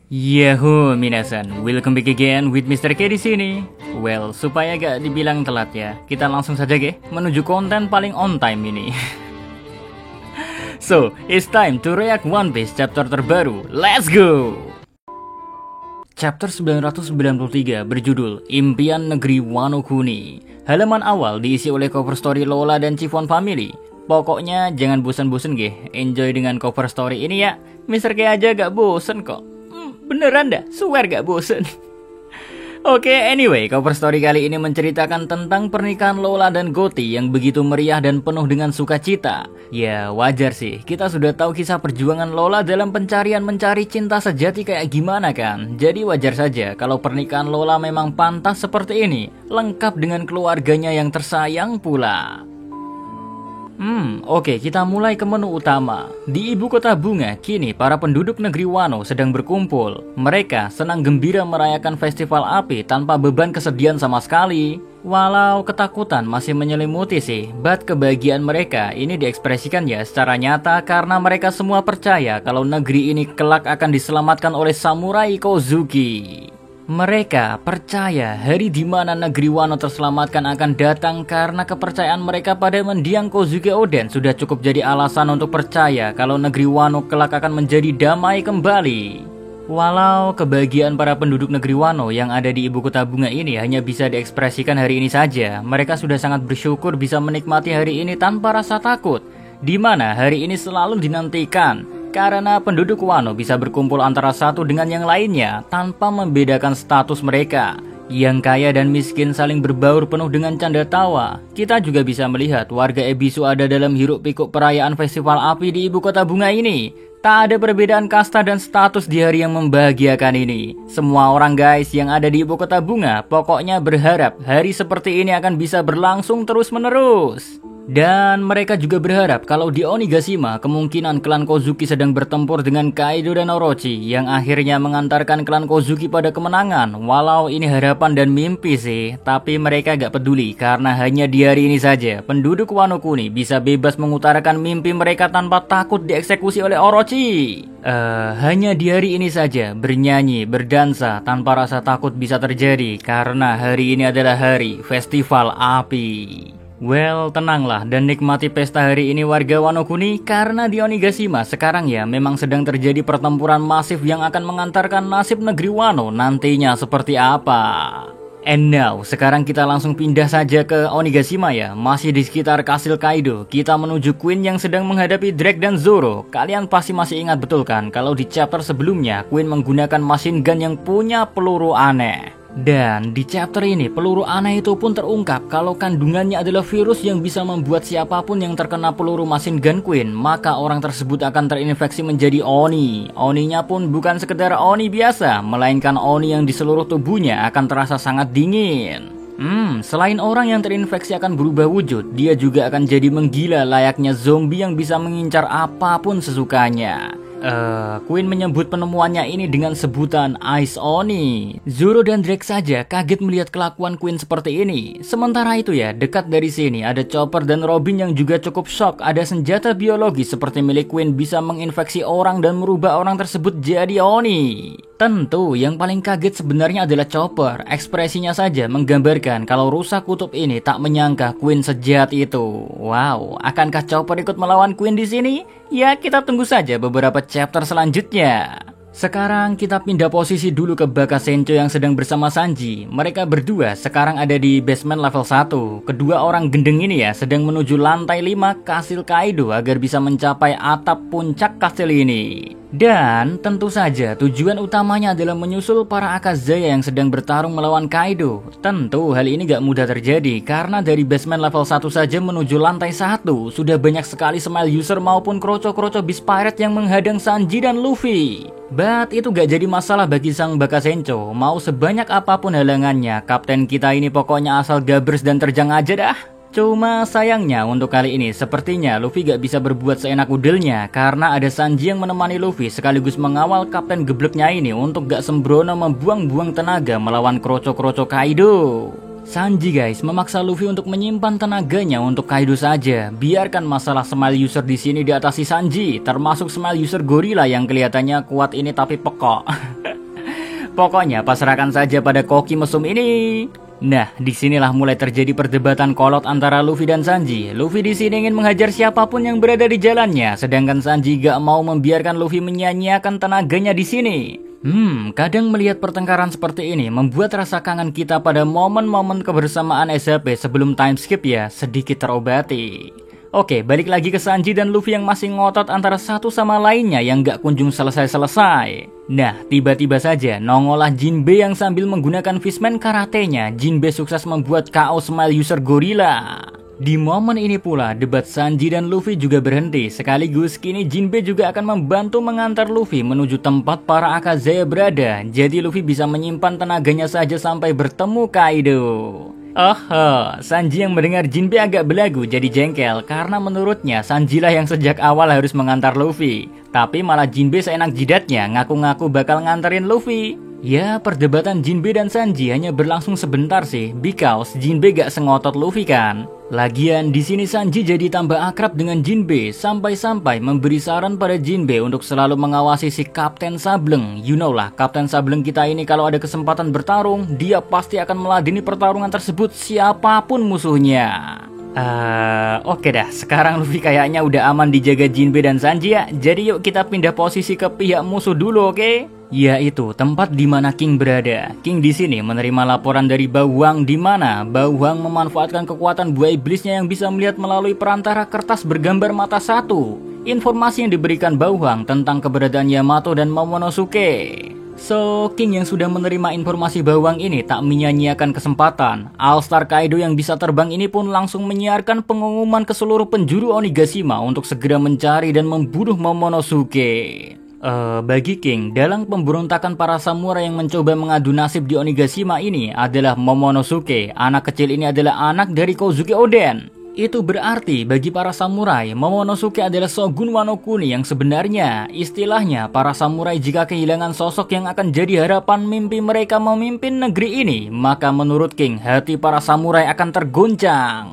Yahoo minasan, welcome back again with Mr. K di sini. Well, supaya gak dibilang telat ya, kita langsung saja menuju konten paling on time ini. So, it's time to react One Piece chapter terbaru. Let's go! Chapter 993 berjudul Impian Negeri Wano Kuni. Halaman awal diisi oleh cover story Lola dan Chiffon Family. Pokoknya jangan bosan-bosan enjoy dengan cover story ini ya. Mr. K aja gak bosan kok. Beneran dah, swear gak bosen. Oke, anyway, cover story kali ini menceritakan tentang pernikahan Lola dan Gotti yang begitu meriah dan penuh dengan sukacita. Ya, wajar sih, kita sudah tahu kisah perjuangan Lola dalam pencarian mencari cinta sejati kayak gimana kan. Jadi wajar saja kalau pernikahan Lola memang pantas seperti ini, lengkap dengan keluarganya yang tersayang pula. Oke, kita mulai ke menu utama. Di ibu kota bunga, kini para penduduk negeri Wano sedang berkumpul. Mereka senang gembira merayakan festival api tanpa beban kesedihan sama sekali. Walau ketakutan masih menyelimuti sih, but kebahagiaan mereka ini diekspresikan ya secara nyata karena mereka semua percaya kalau negeri ini kelak akan diselamatkan oleh Samurai Kozuki. Mereka percaya hari di mana negeri Wano terselamatkan akan datang karena kepercayaan mereka pada mendiang Kozuki Oden sudah cukup jadi alasan untuk percaya kalau negeri Wano kelak akan menjadi damai kembali. Walau kebahagiaan para penduduk negeri Wano yang ada di ibu kota bunga ini hanya bisa diekspresikan hari ini saja, mereka sudah sangat bersyukur bisa menikmati hari ini tanpa rasa takut, di mana hari ini selalu dinantikan. Karena penduduk Wano bisa berkumpul antara satu dengan yang lainnya tanpa membedakan status mereka. Yang kaya dan miskin saling berbaur penuh dengan canda tawa. Kita juga bisa melihat warga Ebisu ada dalam hiruk pikuk perayaan festival api di ibu kota bunga ini. Tak ada perbedaan kasta dan status di hari yang membahagiakan ini. Semua orang guys yang ada di ibu kota bunga pokoknya berharap hari seperti ini akan bisa berlangsung terus menerus. Dan mereka juga berharap kalau di Onigashima kemungkinan klan Kozuki sedang bertempur dengan Kaido dan Orochi yang akhirnya mengantarkan klan Kozuki pada kemenangan. Walau ini harapan dan mimpi sih, tapi mereka gak peduli karena hanya di hari ini saja penduduk Wano Kuni bisa bebas mengutarakan mimpi mereka tanpa takut dieksekusi oleh Orochi. Hanya di hari ini saja bernyanyi, berdansa tanpa rasa takut bisa terjadi karena hari ini adalah hari festival api. Well, tenanglah dan nikmati pesta hari ini warga Wano Kuni karena di Onigashima sekarang ya memang sedang terjadi pertempuran masif yang akan mengantarkan nasib negeri Wano nantinya seperti apa. And now, sekarang kita langsung pindah saja ke Onigashima ya, masih di sekitar kastil Kaido. Kita menuju Queen yang sedang menghadapi Drake dan Zoro. Kalian pasti masih ingat betul kan kalau di chapter sebelumnya Queen menggunakan machine gun yang punya peluru aneh. Dan di chapter ini peluru aneh itu pun terungkap kalau kandungannya adalah virus yang bisa membuat siapapun yang terkena peluru machine gun Queen, maka orang tersebut akan terinfeksi menjadi Oni. Oninya pun bukan sekedar Oni biasa, melainkan Oni yang di seluruh tubuhnya akan terasa sangat dingin. Selain orang yang terinfeksi akan berubah wujud, dia juga akan jadi menggila layaknya zombie yang bisa mengincar apapun sesukanya. Queen menyebut penemuannya ini dengan sebutan Ice Oni. Zoro dan Drake saja kaget melihat kelakuan Queen seperti ini. Sementara itu ya, dekat dari sini ada Chopper dan Robin yang juga cukup shock ada senjata biologi seperti milik Queen bisa menginfeksi orang dan merubah orang tersebut jadi Oni. Tentu yang paling kaget sebenarnya adalah Chopper. Ekspresinya saja menggambarkan kalau rusa kutub ini tak menyangka Queen sejahat itu. Wow, akankah Chopper ikut melawan Queen di sini? Ya, kita tunggu saja beberapa chapter selanjutnya. Sekarang kita pindah posisi dulu ke Baka Sencho yang sedang bersama Sanji. Mereka berdua sekarang ada di basement level 1. Kedua orang gendeng ini ya sedang menuju lantai 5 kastil Kaido agar bisa mencapai atap puncak kastil ini. Dan tentu saja tujuan utamanya adalah menyusul para Akazaya yang sedang bertarung melawan Kaido. Tentu hal ini gak mudah terjadi karena dari basement level 1 saja menuju lantai 1 sudah banyak sekali Smile User maupun kroco-kroco Beast Pirate yang menghadang Sanji dan Luffy. But itu gak jadi masalah bagi sang Baka Sencho. Mau sebanyak apapun halangannya, kapten kita ini pokoknya asal gabers dan terjang aja dah. Cuma sayangnya untuk kali ini sepertinya Luffy gak bisa berbuat seenak udelnya karena ada Sanji yang menemani Luffy sekaligus mengawal kapten gebleknya ini untuk gak sembrono membuang-buang tenaga melawan kroco-kroco Kaido. Sanji guys memaksa Luffy untuk menyimpan tenaganya untuk Kaido saja. Biarkan masalah Smile User di sini diatasi Sanji, termasuk Smile User Gorilla yang kelihatannya kuat ini tapi pekok. Pokoknya pasrahkan saja pada koki mesum ini. Nah, disinilah mulai terjadi perdebatan kolot antara Luffy dan Sanji. Luffy di sini ingin menghajar siapapun yang berada di jalannya, sedangkan Sanji gak mau membiarkan Luffy menyia-nyiakan tenaganya di sini. Kadang melihat pertengkaran seperti ini membuat rasa kangen kita pada momen-momen kebersamaan SHP sebelum time skip ya sedikit terobati. Oke, balik lagi ke Sanji dan Luffy yang masih ngotot antara satu sama lainnya yang gak kunjung selesai-selesai. Nah, tiba-tiba saja nongollah Jinbe yang sambil menggunakan fishman karatenya, Jinbe sukses membuat KO Smile User Gorilla. Di momen ini pula, debat Sanji dan Luffy juga berhenti. Sekaligus kini Jinbe juga akan membantu mengantar Luffy menuju tempat para Akazaya berada. Jadi Luffy bisa menyimpan tenaganya saja sampai bertemu Kaido. Sanji yang mendengar Jinbe agak belagu jadi jengkel karena menurutnya Sanjilah yang sejak awal harus mengantar Luffy. Tapi malah Jinbe seenak jidatnya ngaku-ngaku bakal nganterin Luffy. Ya, perdebatan Jinbe dan Sanji hanya berlangsung sebentar sih, because Jinbe gak sengotot Luffy kan. Lagian di sini Sanji jadi tambah akrab dengan Jinbe sampai-sampai memberi saran pada Jinbe untuk selalu mengawasi si Kapten Sableng. You know lah, Kapten Sableng kita ini kalau ada kesempatan bertarung, dia pasti akan meladeni pertarungan tersebut siapapun musuhnya. Oke dah, sekarang Luffy kayaknya udah aman dijaga Jinbe dan Sanji ya. Jadi yuk kita pindah posisi ke pihak musuh dulu, oke? Yaitu tempat di mana King berada. King di sini menerima laporan dari Bauang di mana Bauang memanfaatkan kekuatan buah iblisnya yang bisa melihat melalui perantara kertas bergambar mata satu. Informasi yang diberikan Bauang tentang keberadaan Yamato dan Momonosuke. So, King yang sudah menerima informasi Bawang ini tak menyia-nyiakan kesempatan. All-Star Kaido yang bisa terbang ini pun langsung menyiarkan pengumuman ke seluruh penjuru Onigashima untuk segera mencari dan membunuh Momonosuke. Bagi King, dalam pemberontakan para samurai yang mencoba mengadu nasib di Onigashima ini adalah Momonosuke. Anak kecil ini adalah anak dari Kozuki Oden. Itu berarti bagi para samurai, Momonosuke adalah Shogun Wano Kuni yang sebenarnya. Istilahnya, para samurai jika kehilangan sosok yang akan jadi harapan mimpi mereka memimpin negeri ini, maka menurut King, hati para samurai akan tergoncang.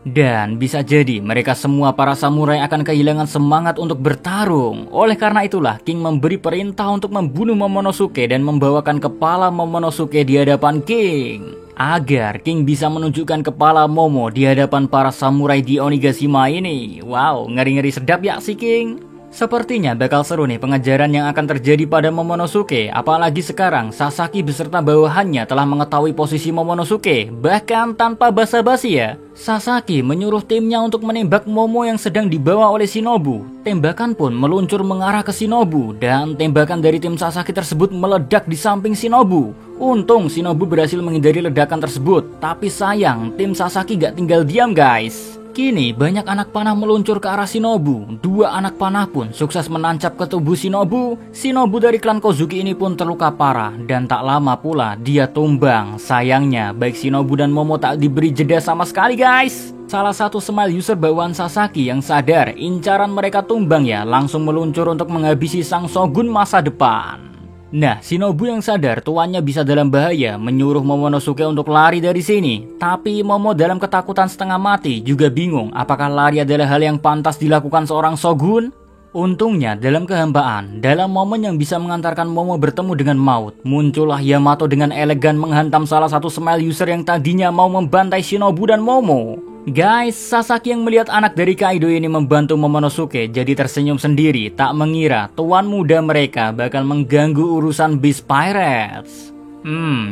Dan bisa jadi mereka semua para samurai akan kehilangan semangat untuk bertarung. Oleh karena itulah, King memberi perintah untuk membunuh Momonosuke dan membawakan kepala Momonosuke di hadapan King. Agar King bisa menunjukkan kepala Momo di hadapan para samurai di Onigashima ini. Wow, ngeri-ngeri sedap ya si King. Sepertinya bakal seru nih pengejaran yang akan terjadi pada Momonosuke. Apalagi sekarang Sasaki beserta bawahannya telah mengetahui posisi Momonosuke. Bahkan tanpa basa-basi ya, Sasaki menyuruh timnya untuk menembak Momo yang sedang dibawa oleh Shinobu. Tembakan pun meluncur mengarah ke Shinobu. Dan tembakan dari tim Sasaki tersebut meledak di samping Shinobu. Untung Shinobu berhasil menghindari ledakan tersebut. Tapi sayang, tim Sasaki gak tinggal diam guys. Kini banyak anak panah meluncur ke arah Shinobu. Dua anak panah pun sukses menancap ke tubuh Shinobu. Shinobu dari klan Kozuki ini pun terluka parah. Dan tak lama pula dia tumbang. Sayangnya baik Shinobu dan Momo tak diberi jeda sama sekali guys. Salah satu Smile User bawaan Sasaki yang sadar incaran mereka tumbang ya, langsung meluncur untuk menghabisi sang Shogun masa depan. Nah, Shinobu yang sadar tuannya bisa dalam bahaya menyuruh Momonosuke untuk lari dari sini. Tapi Momo dalam ketakutan setengah mati juga bingung apakah lari adalah hal yang pantas dilakukan seorang Shogun. Untungnya dalam kehambaan, dalam momen yang bisa mengantarkan Momo bertemu dengan maut, muncullah Yamato dengan elegan menghantam salah satu Smile User yang tadinya mau membantai Shinobu dan Momo. Guys, Sasaki yang melihat anak dari Kaido ini membantu Momonosuke jadi tersenyum sendiri, tak mengira tuan muda mereka bakal mengganggu urusan Beast Pirates.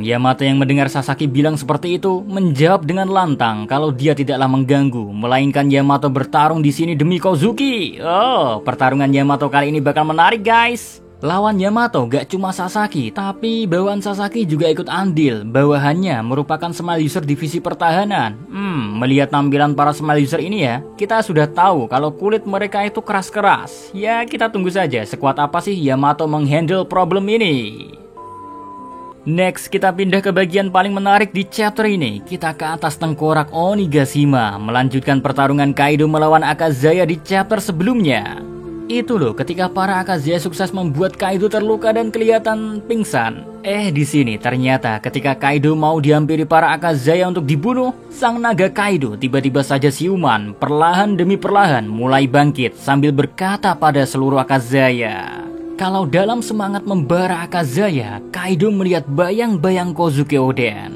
Yamato yang mendengar Sasaki bilang seperti itu menjawab dengan lantang kalau dia tidaklah mengganggu, melainkan Yamato bertarung di sini demi Kozuki. Oh, pertarungan Yamato kali ini bakal menarik guys. Lawan Yamato gak cuma Sasaki, tapi bawaan Sasaki juga ikut andil. Bawahannya merupakan Smile User divisi pertahanan. Melihat tampilan para Smile User ini ya, kita sudah tahu kalau kulit mereka itu keras-keras. Ya, kita tunggu saja sekuat apa sih Yamato menghandle problem ini. Next, kita pindah ke bagian paling menarik di chapter ini. Kita ke atas tengkorak Onigashima, melanjutkan pertarungan Kaido melawan Akazaya di chapter sebelumnya. Itu loh, ketika para Akazaya sukses membuat Kaido terluka dan kelihatan pingsan. Di sini ternyata ketika Kaido mau dihampiri para Akazaya untuk dibunuh, sang naga Kaido tiba-tiba saja siuman, perlahan demi perlahan mulai bangkit sambil berkata pada seluruh Akazaya, kalau dalam semangat membara Akazaya, Kaido melihat bayang-bayang Kozuki Oden.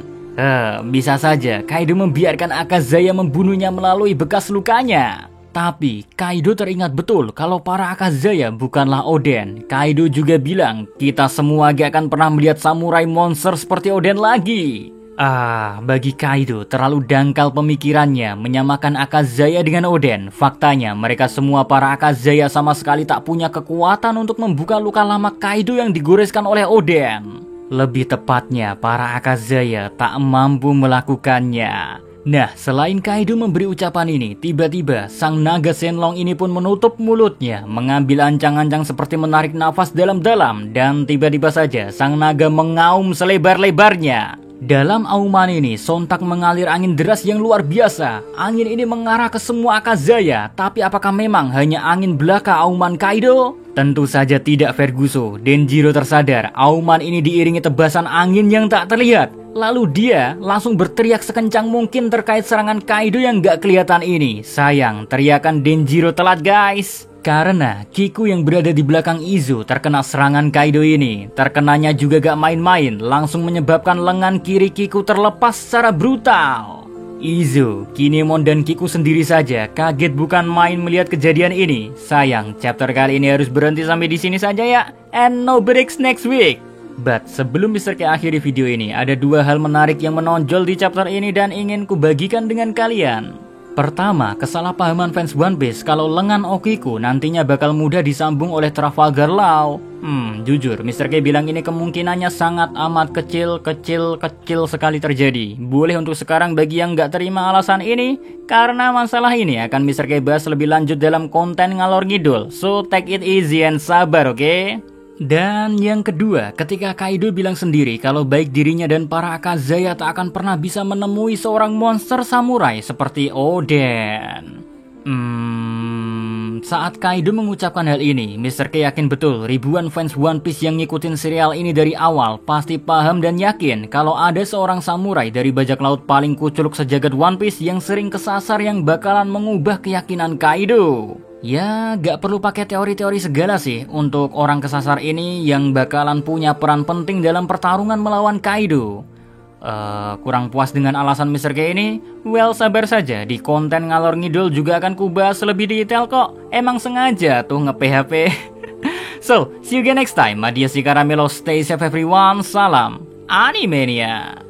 Bisa saja Kaido membiarkan Akazaya membunuhnya melalui bekas lukanya. Tapi Kaido teringat betul kalau para Akazaya bukanlah Oden. Kaido juga bilang, kita semua gak akan pernah melihat samurai monster seperti Oden lagi. Bagi Kaido terlalu dangkal pemikirannya menyamakan Akazaya dengan Oden. Faktanya mereka semua para Akazaya sama sekali tak punya kekuatan untuk membuka luka lama Kaido yang digoreskan oleh Oden. Lebih tepatnya para Akazaya tak mampu melakukannya. Nah, selain Kaido memberi ucapan ini, tiba-tiba sang naga Shenlong ini pun menutup mulutnya, mengambil ancang-ancang seperti menarik nafas dalam-dalam, dan tiba-tiba saja sang naga mengaum selebar-lebarnya. Dalam auman ini, sontak mengalir angin deras yang luar biasa. Angin ini mengarah ke semua Akazaya, tapi apakah memang hanya angin belaka auman Kaido? Tentu saja tidak, Verguso. Denjiro tersadar, auman ini diiringi tebasan angin yang tak terlihat. Lalu dia langsung berteriak sekencang mungkin terkait serangan Kaido yang gak kelihatan ini. Sayang, teriakan Denjiro telat guys. Karena Kiku yang berada di belakang Izo terkena serangan Kaido ini. Terkenanya juga gak main-main, langsung menyebabkan lengan kiri Kiku terlepas secara brutal. Izo, Kinemon dan Kiku sendiri saja kaget bukan main melihat kejadian ini. Sayang, chapter kali ini harus berhenti sampai di sini saja ya. And no breaks next week. But sebelum Mr. K akhiri video ini, ada dua hal menarik yang menonjol di chapter ini dan ingin kubagikan dengan kalian. Pertama, kesalahpahaman fans One Piece kalau lengan Okiku nantinya bakal mudah disambung oleh Trafalgar Law. Jujur, Mr. K bilang ini kemungkinannya sangat amat kecil sekali terjadi. Boleh untuk sekarang bagi yang nggak terima alasan ini, karena masalah ini akan Mr. K bahas lebih lanjut dalam konten ngalor ngidul. So take it easy and sabar, oke? Dan yang kedua, ketika Kaido bilang sendiri kalau baik dirinya dan para Akazaya tak akan pernah bisa menemui seorang monster samurai seperti Oden. Saat Kaido mengucapkan hal ini, Mr. K yakin betul ribuan fans One Piece yang ngikutin serial ini dari awal pasti paham dan yakin kalau ada seorang samurai dari bajak laut paling kuculuk sejagat One Piece yang sering kesasar yang bakalan mengubah keyakinan Kaido. Ya, gak perlu pakai teori-teori segala sih untuk orang kesasar ini yang bakalan punya peran penting dalam pertarungan melawan Kaido. Kurang puas dengan alasan Mr. K ini? Well, sabar saja, di konten ngalor ngidul juga akan kubahas lebih detail kok. Emang sengaja tuh nge-PHP. So, see you again next time. Adios di Karamelo, stay safe everyone, salam Animania.